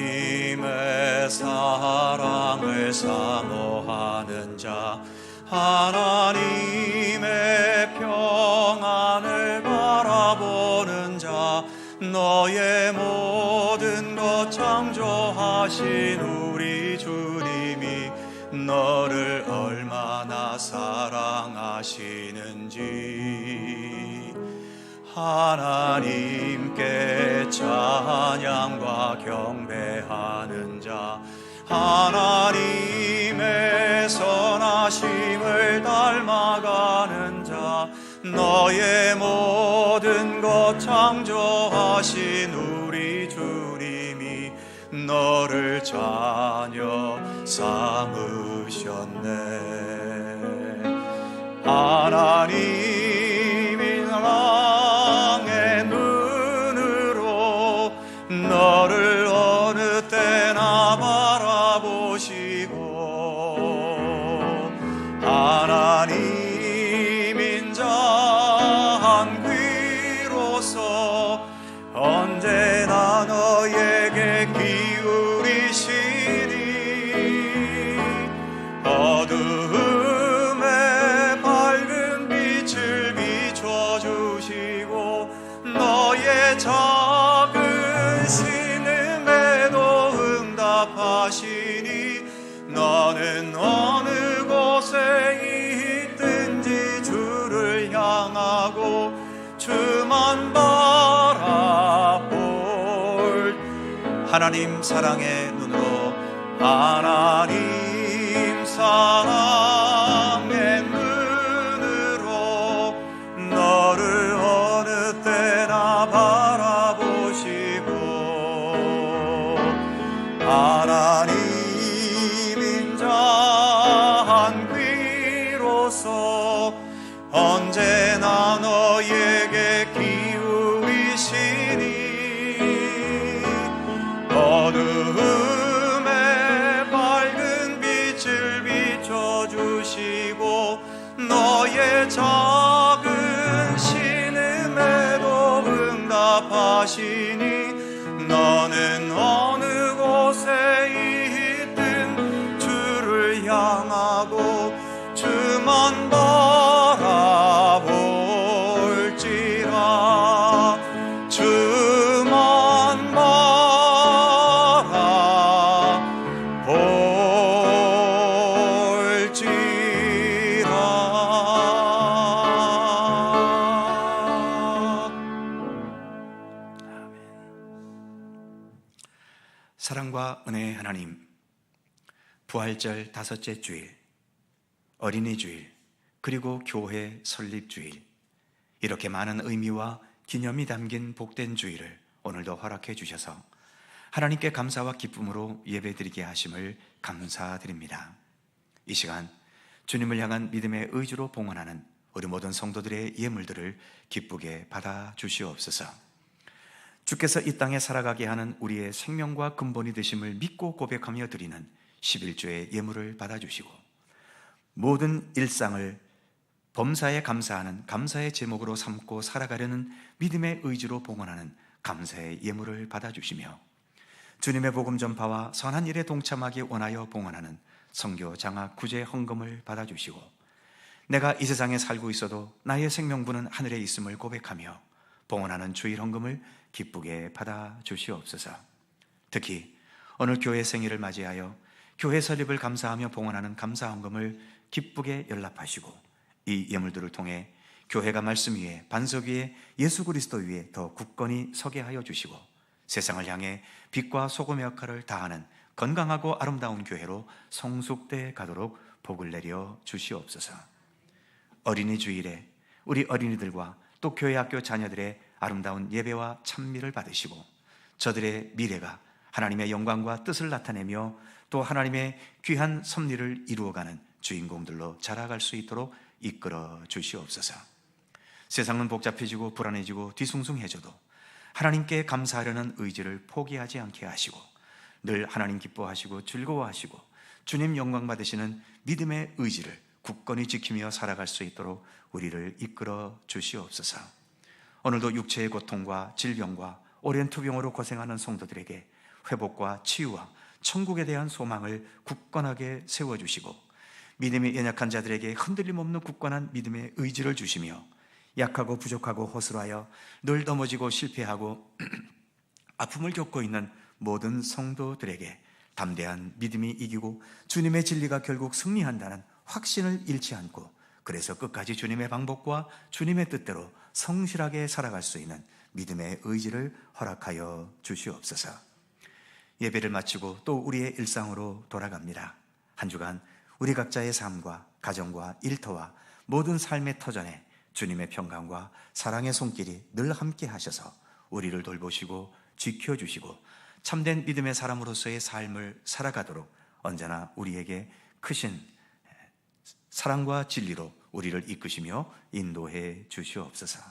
하나님의 사랑을 사모하는 자, 하나님의 평안을 바라보는 자, 너의 모든 것 창조하신 우리 주님이 너를 얼마나 사랑하시는지 하나님께 찬양과 경배하는 자, 하나님의 선하심을 닮아가는 자, 너의 모든 것 창조하신 창조하신 우리 주님이 너를 자녀 삼으셨네. 하나님이 사랑의 눈으로 너를 어느 때나 바라보시고 하나님 인자한 귀로서 언제나 너에게 기울이시니 어두움에 밝은 빛을 비춰주시고 너의 작은 신음에도 응답하시니 너는 어느 곳에 있든지 주를 향하고 주만 바라볼 하나님 사랑의 눈으로 하나님 사랑의 눈으로 너를 어느 때나 바라보시고 하나님 인자한 귀로서 언제나 너에게 기울이시니 어두움에 밝은 빛을 비춰주시고 너의 작은 신음에도 응답하시니 너는 어느 곳에 있든 주를 향하고 주만 바라볼지라 주만 사랑과 은혜의 하나님, 부활절 다섯째 주일, 어린이 주일, 그리고 교회 설립 주일, 이렇게 많은 의미와 기념이 담긴 복된 주일을 오늘도 허락해 주셔서 하나님께 감사와 기쁨으로 예배드리게 하심을 감사드립니다. 이 시간 주님을 향한 믿음의 의지로 봉헌하는 우리 모든 성도들의 예물들을 기쁘게 받아 주시옵소서. 주께서 이 땅에 살아가게 하는 우리의 생명과 근본이 되심을 믿고 고백하며 드리는 11조의 예물을 받아주시고 모든 일상을 범사에 감사하는 감사의 제목으로 삼고 살아가려는 믿음의 의지로 봉헌하는 감사의 예물을 받아주시며 주님의 복음 전파와 선한 일에 동참하기 원하여 봉헌하는 선교 장학 구제 헌금을 받아주시고 내가 이 세상에 살고 있어도 나의 생명분은 하늘에 있음을 고백하며 봉헌하는 주일 헌금을 기쁘게 받아 주시옵소서. 특히 오늘 교회 생일을 맞이하여 교회 설립을 감사하며 봉헌하는 감사 헌금을 기쁘게 연락하시고 이 예물들을 통해 교회가 말씀 위에 반석 위에 예수 그리스도 위에 더 굳건히 서게 하여 주시고 세상을 향해 빛과 소금의 역할을 다하는 건강하고 아름다운 교회로 성숙돼 가도록 복을 내려 주시옵소서. 어린이 주일에 우리 어린이들과 또 교회 학교 자녀들의 아름다운 예배와 찬미를 받으시고 저들의 미래가 하나님의 영광과 뜻을 나타내며 또 하나님의 귀한 섭리를 이루어가는 주인공들로 자라갈 수 있도록 이끌어 주시옵소서. 세상은 복잡해지고 불안해지고 뒤숭숭해져도 하나님께 감사하려는 의지를 포기하지 않게 하시고 늘 하나님 기뻐하시고 즐거워하시고 주님 영광 받으시는 믿음의 의지를 굳건히 지키며 살아갈 수 있도록 우리를 이끌어 주시옵소서. 오늘도 육체의 고통과 질병과 오랜 투병으로 고생하는 성도들에게 회복과 치유와 천국에 대한 소망을 굳건하게 세워주시고 믿음이 연약한 자들에게 흔들림 없는 굳건한 믿음의 의지를 주시며 약하고 부족하고 허술하여 늘 넘어지고 실패하고 아픔을 겪고 있는 모든 성도들에게 담대한 믿음이 이기고 주님의 진리가 결국 승리한다는 확신을 잃지 않고 그래서 끝까지 주님의 방법과 주님의 뜻대로 성실하게 살아갈 수 있는 믿음의 의지를 허락하여 주시옵소서. 예배를 마치고 또 우리의 일상으로 돌아갑니다. 한 주간 우리 각자의 삶과 가정과 일터와 모든 삶의 터전에 주님의 평강과 사랑의 손길이 늘 함께 하셔서 우리를 돌보시고 지켜주시고 참된 믿음의 사람으로서의 삶을 살아가도록 언제나 우리에게 크신 사랑과 진리로 우리를 이끄시며 인도해 주시옵소서.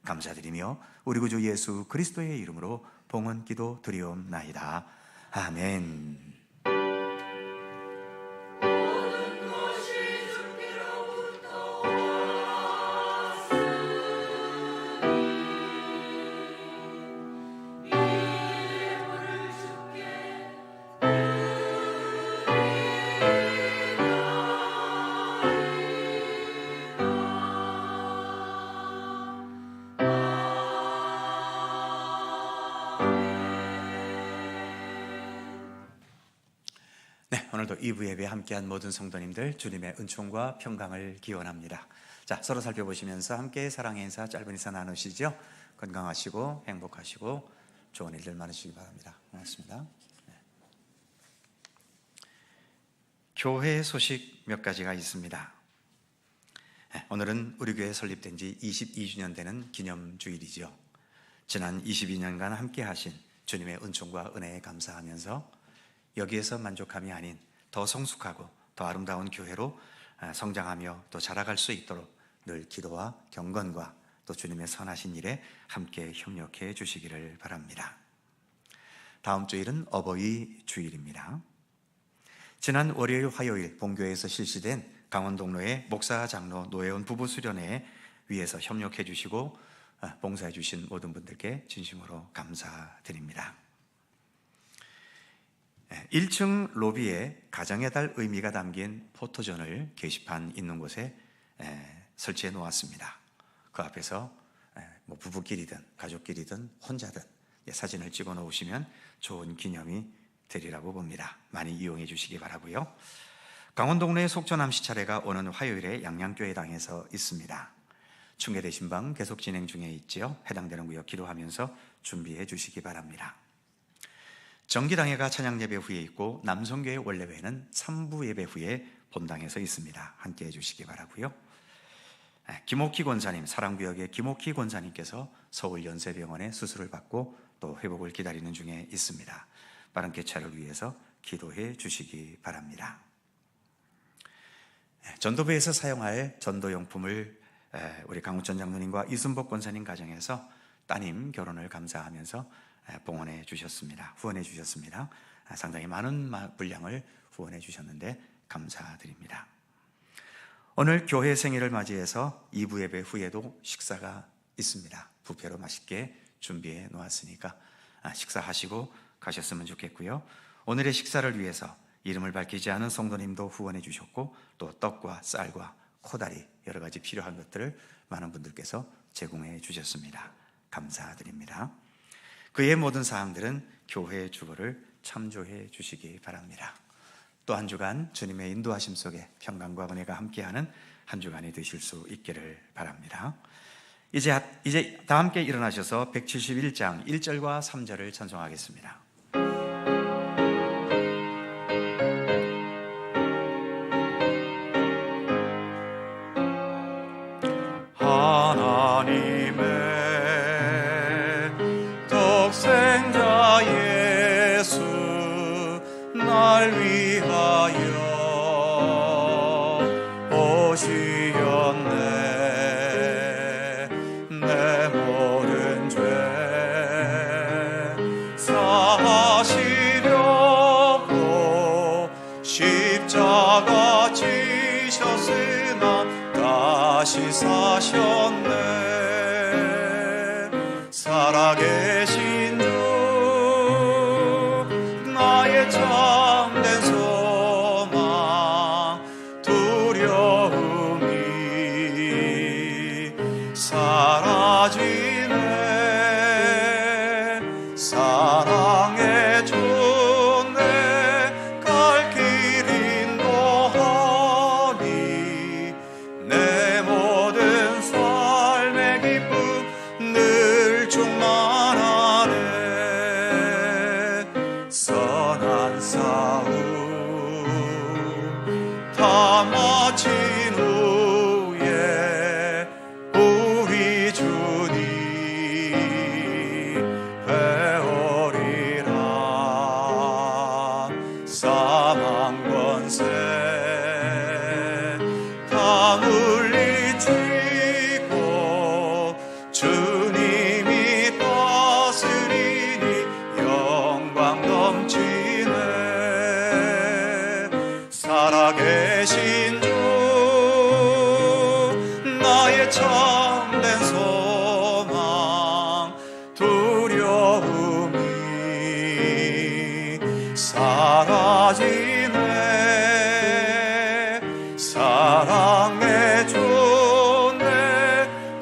감사드리며 우리 구주 예수 그리스도의 이름으로 봉헌 기도 드리옵나이다. 아멘. 오늘도 2부 예배 함께한 모든 성도님들 주님의 은총과 평강을 기원합니다. 자, 서로 살펴보시면서 함께 사랑의 인사 짧은 인사 나누시죠. 건강하시고 행복하시고 좋은 일들 많으시기 바랍니다. 고맙습니다. 교회 소식 몇 가지가 있습니다. 오늘은 우리 교회 설립된 지 22주년 되는 기념주일이죠. 지난 22년간 함께 하신 주님의 은총과 은혜에 감사하면서 여기에서 만족함이 아닌 더 성숙하고 더 아름다운 교회로 성장하며 또 자라갈 수 있도록 늘 기도와 경건과 또 주님의 선하신 일에 함께 협력해 주시기를 바랍니다. 다음 주일은 어버이 주일입니다. 지난 월요일 화요일 본교회에서 실시된 강원동로의 목사 장로 노혜원 부부 수련회에 위에서 협력해 주시고 봉사해 주신 모든 분들께 진심으로 감사드립니다. 1층 로비에 가정의 달 의미가 담긴 포토존을 게시판 있는 곳에 설치해 놓았습니다. 그 앞에서 뭐 부부끼리든 가족끼리든 혼자든 사진을 찍어 놓으시면 좋은 기념이 되리라고 봅니다. 많이 이용해 주시기 바라고요. 강원동로의 속전암시 차례가 오는 화요일에 양양교회당에서 있습니다. 충계대신방 계속 진행 중에 있지요. 해당되는 구역 기도하면서 준비해 주시기 바랍니다. 정기당회가 찬양예배 후에 있고 남성교회 원래회는 3부 예배 후에 본당에서 있습니다. 함께해 주시기 바라고요. 김옥희 권사님, 사랑구역의 김옥희 권사님께서 서울연세병원에 수술을 받고 또 회복을 기다리는 중에 있습니다. 빠른 개차를 위해서 기도해 주시기 바랍니다. 전도부에서 사용할 전도용품을 우리 강우천 장로님과 이순복 권사님 가정에서 따님 결혼을 감사하면서 봉헌해 주셨습니다. 후원해 주셨습니다. 상당히 많은 분량을 후원해 주셨는데 감사드립니다. 오늘 교회 생일을 맞이해서 2부 예배 후에도 식사가 있습니다. 뷔페로 맛있게 준비해 놓았으니까 식사하시고 가셨으면 좋겠고요. 오늘의 식사를 위해서 이름을 밝히지 않은 성도님도 후원해 주셨고 또 떡과 쌀과 코다리 여러 가지 필요한 것들을 많은 분들께서 제공해 주셨습니다. 감사드립니다. 그의 모든 사항들은 교회의 주거를 참조해 주시기 바랍니다. 또 한 주간 주님의 인도하심 속에 평강과 은혜가 함께하는 한 주간이 되실 수 있기를 바랍니다. 이제 다 함께 일어나셔서 171장 1절과 3절을 찬송하겠습니다. 날 위하여 오시었네. 내 모든 죄 사하시려고 십자가 지셨으나 다시 사셨네. 살아계신 주 나의 참된 소망 두려움이 사라지네. 사랑의 존내 갈 길 인도하니 내 모든 삶의 기쁨 늘 충만하니 살아계신 주 나의 참된 소망 두려움이 사라지네 사랑의 주 내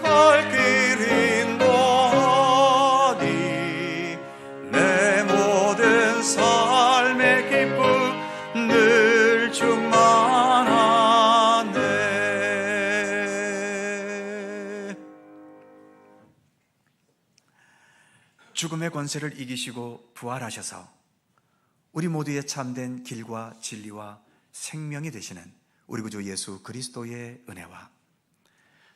갈 길 인도하니 내 모든 삶의 기쁨 늘 충만하네. 죽음의 권세를 이기시고 부활하셔서 우리 모두의 참된 길과 진리와 생명이 되시는 우리 구주 예수 그리스도의 은혜와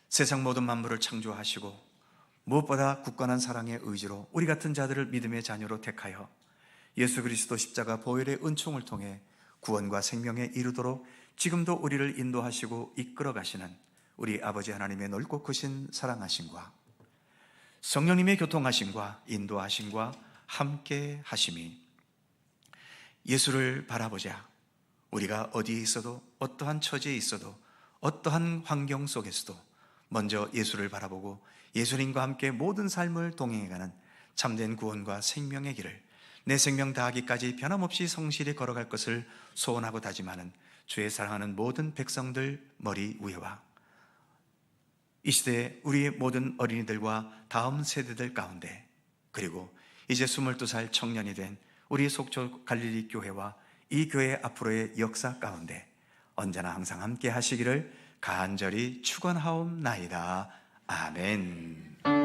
세상 모든 만물을 창조하시고 무엇보다 굳건한 사랑의 의지로 우리 같은 자들을 믿음의 자녀로 택하여 예수 그리스도 십자가 보혈의 은총을 통해 구원과 생명에 이르도록 지금도 우리를 인도하시고 이끌어 가시는 우리 아버지 하나님의 넓고 크신 사랑하심과 성령님의 교통하심과 인도하심과 함께 하심이 예수를 바라보자 우리가 어디에 있어도 어떠한 처지에 있어도 어떠한 환경 속에서도 먼저 예수를 바라보고 예수님과 함께 모든 삶을 동행해가는 참된 구원과 생명의 길을 내 생명 다하기까지 변함없이 성실히 걸어갈 것을 소원하고 다짐하는 주의 사랑하는 모든 백성들 머리 위에와 이 시대의 우리의 모든 어린이들과 다음 세대들 가운데 그리고 이제 22살 청년이 된 우리 속초 갈릴리 교회와 이 교회 앞으로의 역사 가운데 언제나 항상 함께 하시기를 간절히 축원하옵나이다. 아멘.